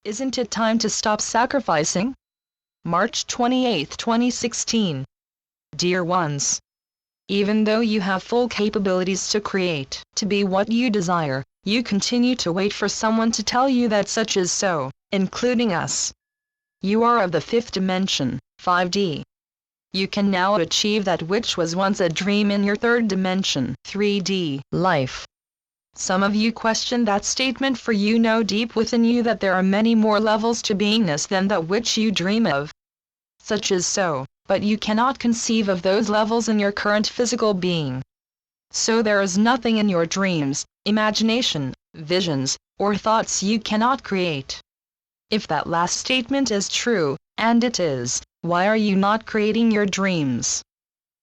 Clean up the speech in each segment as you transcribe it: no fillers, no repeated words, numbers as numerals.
Isn't it time to stop sacrificing? March 28, 2016. Dear ones, even though you have full capabilities to create, to be what you desire, you continue to wait for someone to tell you that such is so, including us. You are of the fifth dimension, 5D. You can now achieve that which was once a dream in your third dimension, 3D, life. Some of you question that statement, for you know deep within you that there are many more levels to beingness than that which you dream of. Such is so, but you cannot conceive of those levels in your current physical being. So there is nothing in your dreams, imagination, visions, or thoughts you cannot create. If that last statement is true, and it is, why are you not creating your dreams?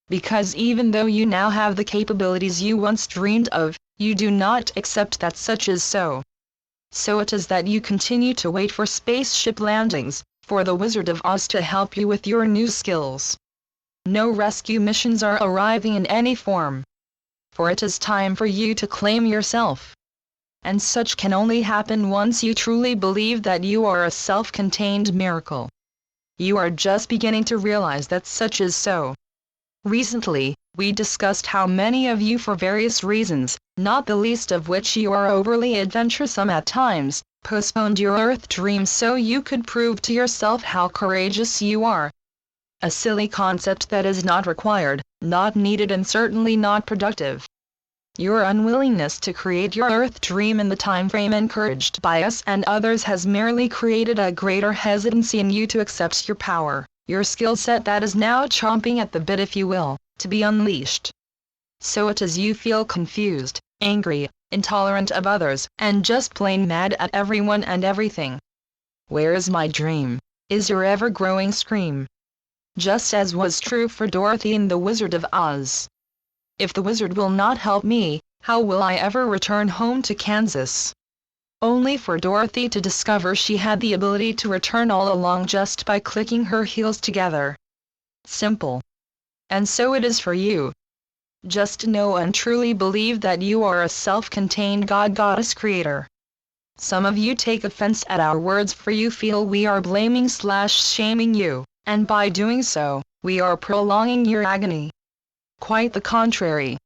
Because even though you now have the capabilities you once dreamed of, you do not accept that such is so. So it is that you continue to wait for spaceship landings, for the Wizard of Oz to help you with your new skills. No rescue missions are arriving in any form. For it is time for you to claim yourself. And such can only happen once you truly believe that you are a self-contained miracle. You are just beginning to realize that such is so. Recently, we discussed how many of you, for various reasons, not the least of which you are overly adventuresome at times, postponed your Earth dream so you could prove to yourself how courageous you are. A silly concept that is not required, not needed, and certainly not productive. Your unwillingness to create your Earth dream in the time frame encouraged by us and others has merely created a greater hesitancy in you to accept your power, your skill set that is now chomping at the bit, if you will, to be unleashed. So it is you feel confused, angry, intolerant of others, and just plain mad at everyone and everything. Where is my dream? Is your ever-growing scream. Just as was true for Dorothy in The Wizard of Oz. If the wizard will not help me, how will I ever return home to Kansas? Only for Dorothy to discover she had the ability to return all along just by clicking her heels together. Simple. And so it is for you. Just know and truly believe that you are a self-contained God-Goddess creator. Some of you take offense at our words, for you feel we are blaming/shaming you, and by doing so, we are prolonging your agony. Quite the contrary.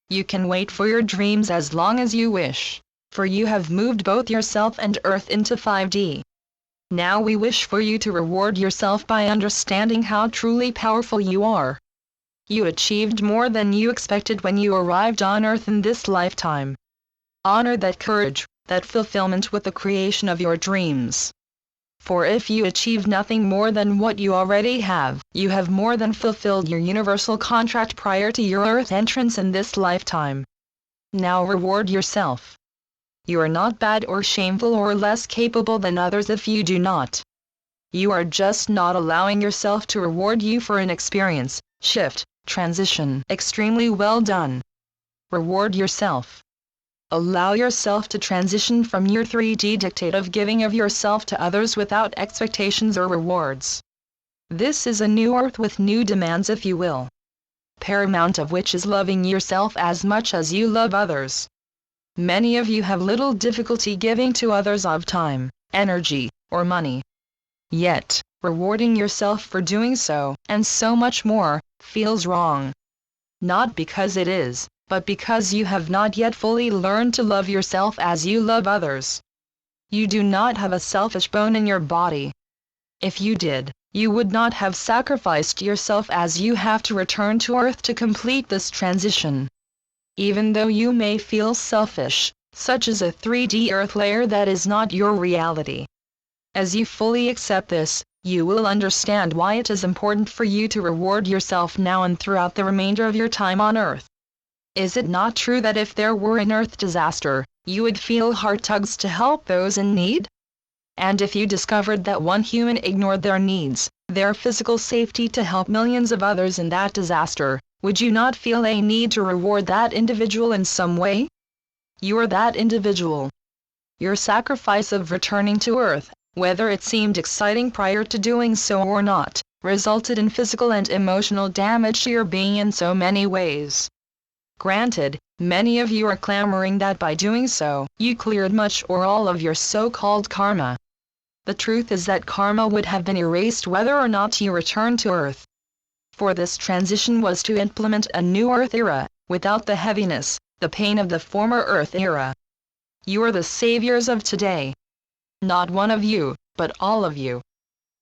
You can wait for your dreams as long as you wish, for you have moved both yourself and Earth into 5D. Now we wish for you to reward yourself by understanding how truly powerful you are. You achieved more than you expected when you arrived on Earth in this lifetime. Honor that courage, that fulfillment with the creation of your dreams. For if you achieve nothing more than what you already have, you have more than fulfilled your universal contract prior to your Earth entrance in this lifetime. Now reward yourself. You are not bad or shameful or less capable than others if you do not. You are just not allowing yourself to reward you for an experience, shift, transition extremely well done. Reward yourself. Allow yourself to transition from your 3D dictate of giving of yourself to others without expectations or rewards. This is a new Earth with new demands, if you will. Paramount of which is loving yourself as much as you love others. Many of you have little difficulty giving to others of time, energy, or money. Yet, rewarding yourself for doing so, and so much more, feels wrong. Not because it is, but because you have not yet fully learned to love yourself as you love others. You do not have a selfish bone in your body. If you did, you would not have sacrificed yourself as you have to return to Earth to complete this transition. Even though you may feel selfish, such is a 3D Earth layer that is not your reality. As you fully accept this, you will understand why it is important for you to reward yourself now and throughout the remainder of your time on Earth. Is it not true that if there were an Earth disaster, you would feel heart tugs to help those in need? And if you discovered that one human ignored their needs, their physical safety to help millions of others in that disaster, would you not feel a need to reward that individual in some way? You are that individual. Your sacrifice of returning to Earth, whether it seemed exciting prior to doing so or not, resulted in physical and emotional damage to your being in so many ways. Granted, many of you are clamoring that by doing so, you cleared much or all of your so-called karma. The truth is that karma would have been erased whether or not you returned to Earth. For this transition was to implement a new Earth era, without the heaviness, the pain of the former Earth era. You are the saviors of today. Not one of you, but all of you.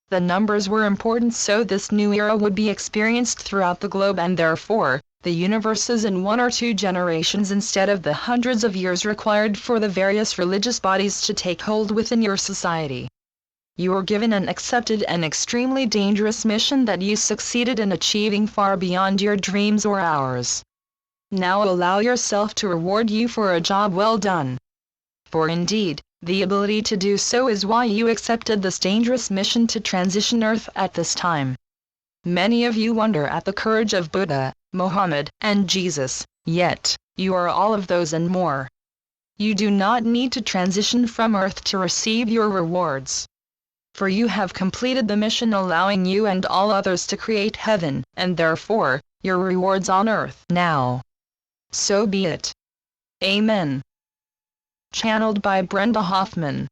The numbers were important so this new era would be experienced throughout the globe and therefore, the universe is in 1 or 2 generations instead of the hundreds of years required for the various religious bodies to take hold within your society. You were given and accepted an extremely dangerous mission that you succeeded in achieving far beyond your dreams or ours. Now allow yourself to reward you for a job well done. For indeed, the ability to do so is why you accepted this dangerous mission to transition Earth at this time. Many of you wonder at the courage of Buddha, Muhammad, and Jesus, yet, you are all of those and more. You do not need to transition from Earth to receive your rewards. For you have completed the mission allowing you and all others to create heaven, and therefore, your rewards on Earth now. So be it. Amen. Channeled by Brenda Hoffman.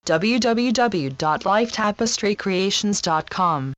www.lifetapestrycreations.com